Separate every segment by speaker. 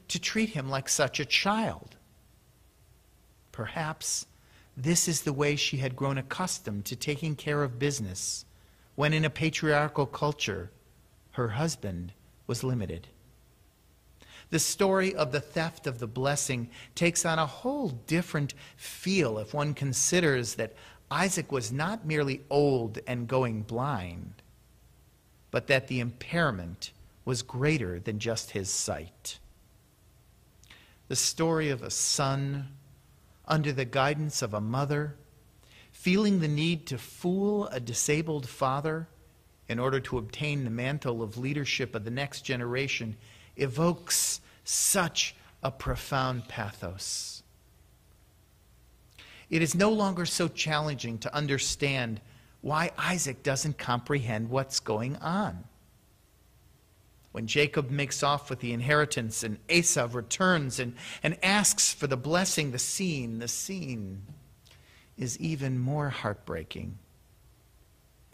Speaker 1: to treat him like such a child. Perhaps this is the way she had grown accustomed to taking care of business when in a patriarchal culture her husband was limited. The story of the theft of the blessing takes on a whole different feel if one considers that Isaac was not merely old and going blind, but that the impairment was greater than just his sight. The story of a son under the guidance of a mother, feeling the need to fool a disabled father in order to obtain the mantle of leadership of the next generation, evokes such a profound pathos. It is no longer so challenging to understand why Isaac doesn't comprehend what's going on. When Jacob makes off with the inheritance and Esau returns and asks for the blessing, the scene is even more heartbreaking.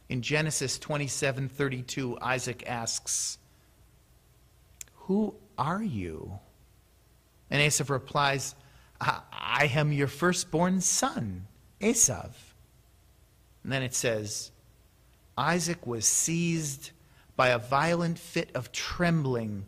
Speaker 1: In Genesis 27:32, Isaac asks, "Who are you?" And Esau replies, I am your firstborn son, Esau. And then it says, Isaac was seized by a violent fit of trembling.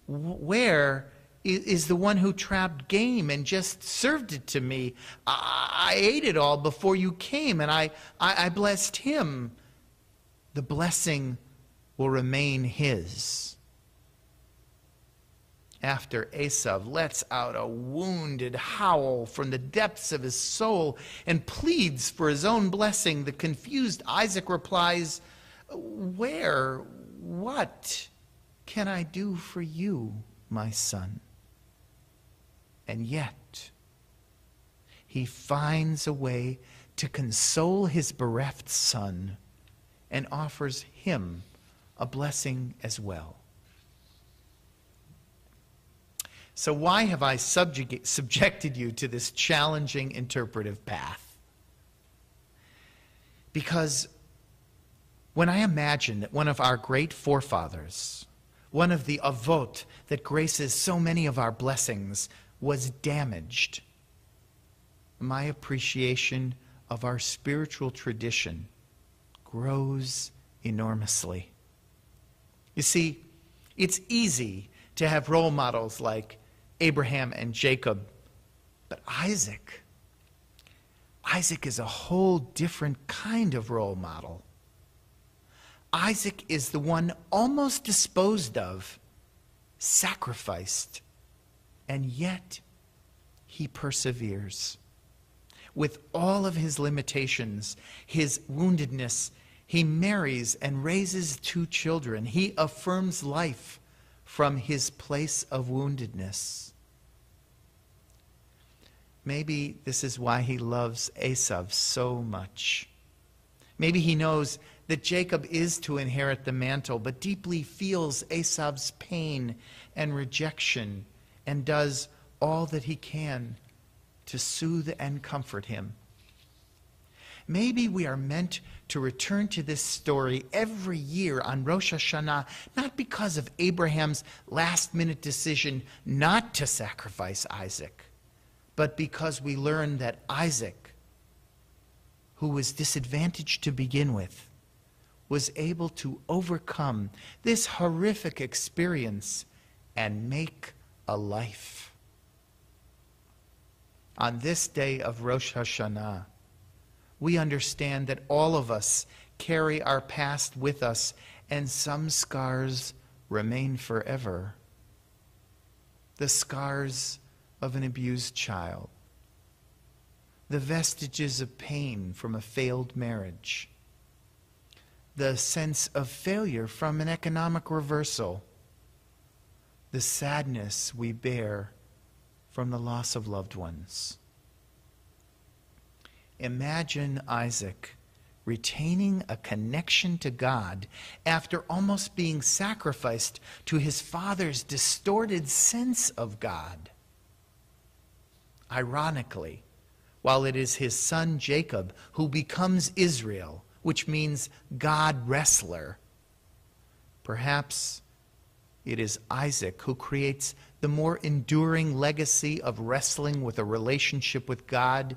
Speaker 1: Where is the one who trapped game and just served it to me? I ate it all before you came, and I blessed him. The blessing will remain his. After Esau lets out a wounded howl from the depths of his soul and pleads for his own blessing, the confused Isaac replies, what can I do for you, my son? And yet, he finds a way to console his bereft son and offers him a blessing as well. So why have I subjected you to this challenging interpretive path? Because when I imagine that one of our great forefathers, one of the avot that graces so many of our blessings, was damaged, my appreciation of our spiritual tradition grows enormously. You see, it's easy to have role models like Abraham and Jacob, but Isaac is a whole different kind of role model. Isaac is the one almost disposed of, sacrificed, and yet he perseveres. With all of his limitations, his woundedness, he marries and raises 2 children. He affirms life from his place of woundedness. Maybe this is why he loves Esau so much. Maybe he knows that Jacob is to inherit the mantle, but deeply feels Esau's pain and rejection and does all that he can to soothe and comfort him. Maybe we are meant to return to this story every year on Rosh Hashanah, not because of Abraham's last-minute decision not to sacrifice Isaac, but because we learn that Isaac, who was disadvantaged to begin with, was able to overcome this horrific experience and make a life. On this day of Rosh Hashanah, we understand that all of us carry our past with us, and some scars remain forever. The scars of an abused child, the vestiges of pain from a failed marriage, the sense of failure from an economic reversal, the sadness we bear from the loss of loved ones. Imagine Isaac retaining a connection to God after almost being sacrificed to his father's distorted sense of God. Ironically, while it is his son Jacob who becomes Israel, which means God wrestler, perhaps it is Isaac who creates the more enduring legacy of wrestling with a relationship with God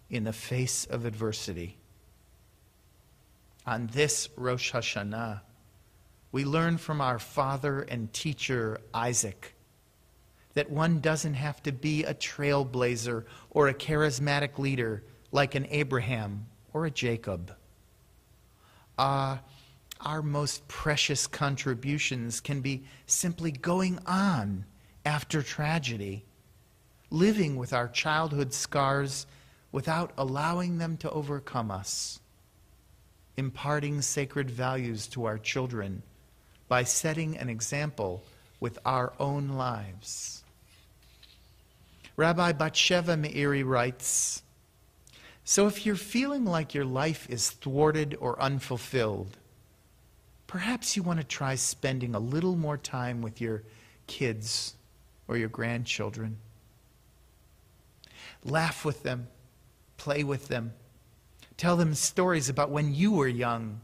Speaker 1: in the face of adversity. On this Rosh Hashanah, we learn from our father and teacher Isaac that one doesn't have to be a trailblazer or a charismatic leader like an Abraham or a Jacob. Our most precious contributions can be simply going on after tragedy, living with our childhood scars without allowing them to overcome us, imparting sacred values to our children by setting an example with our own lives. Rabbi Batsheva Meiri writes, "So if you're feeling like your life is thwarted or unfulfilled, perhaps you want to try spending a little more time with your kids or your grandchildren. Laugh with them, play with them, tell them stories about when you were young.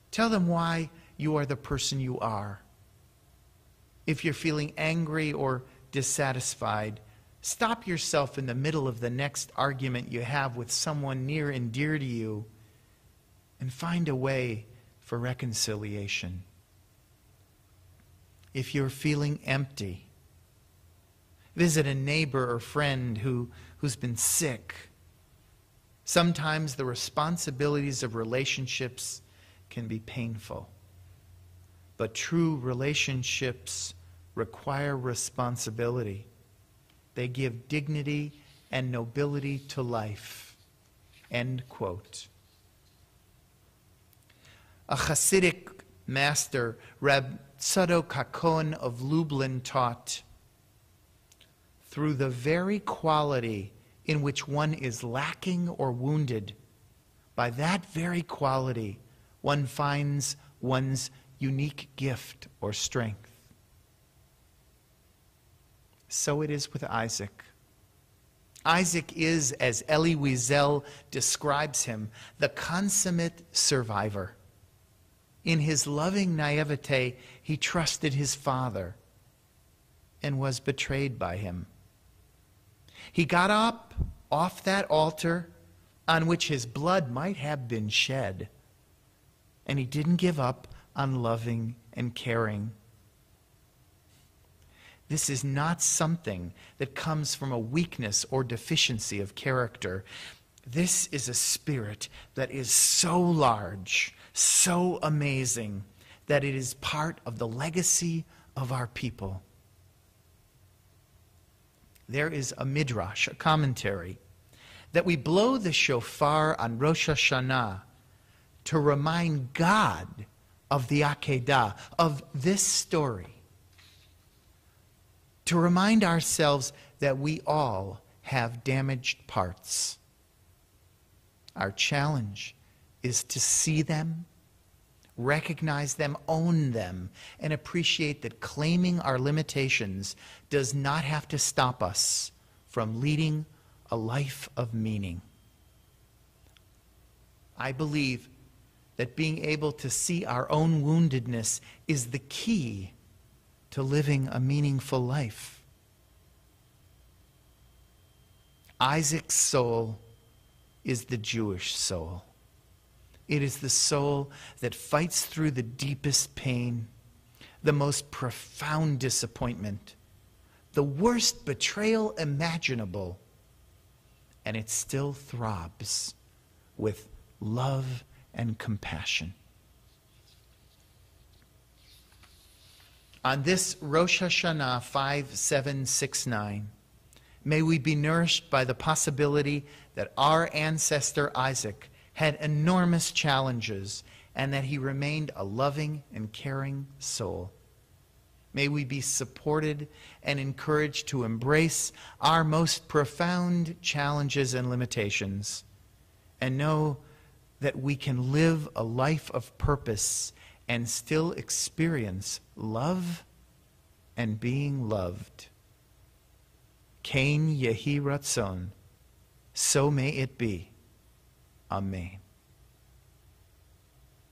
Speaker 1: Tell them why you are the person you are. If you're feeling angry or dissatisfied, stop yourself in the middle of the next argument you have with someone near and dear to you and find a way for reconciliation. If you're feeling empty, visit a neighbor or friend who's been sick. Sometimes the responsibilities of relationships can be painful, but true relationships require responsibility. They give dignity and nobility to life." End quote. A Hasidic master, Reb Tzadok HaKohen of Lublin, taught, "Through the very quality in which one is lacking or wounded, by that very quality one finds one's unique gift or strength." So it is with Isaac. Isaac is, as Elie Wiesel describes him, the consummate survivor. In his loving naivete, he trusted his father and was betrayed by him. He got up off that altar on which his blood might have been shed, and he didn't give up on loving and caring. This is not something that comes from a weakness or deficiency of character. This is a spirit that is so large, so amazing, that it is part of the legacy of our people. There is a midrash, a commentary, that we blow the shofar on Rosh Hashanah to remind God of the Akedah, of this story, to remind ourselves that we all have damaged parts. Our challenge is to see them, recognize them, own them, and appreciate that claiming our limitations does not have to stop us from leading a life of meaning. I believe that being able to see our own woundedness is the key to living a meaningful life. Isaac's soul is the Jewish soul. It is the soul that fights through the deepest pain, the most profound disappointment, the worst betrayal imaginable, and it still throbs with love and compassion. On this Rosh Hashanah 5769, may we be nourished by the possibility that our ancestor Isaac had enormous challenges and that he remained a loving and caring soul. May we be supported and encouraged to embrace our most profound challenges and limitations and know that we can live a life of purpose and still experience love and being loved. Kain Yehi Ratzon, so may it be. Amen.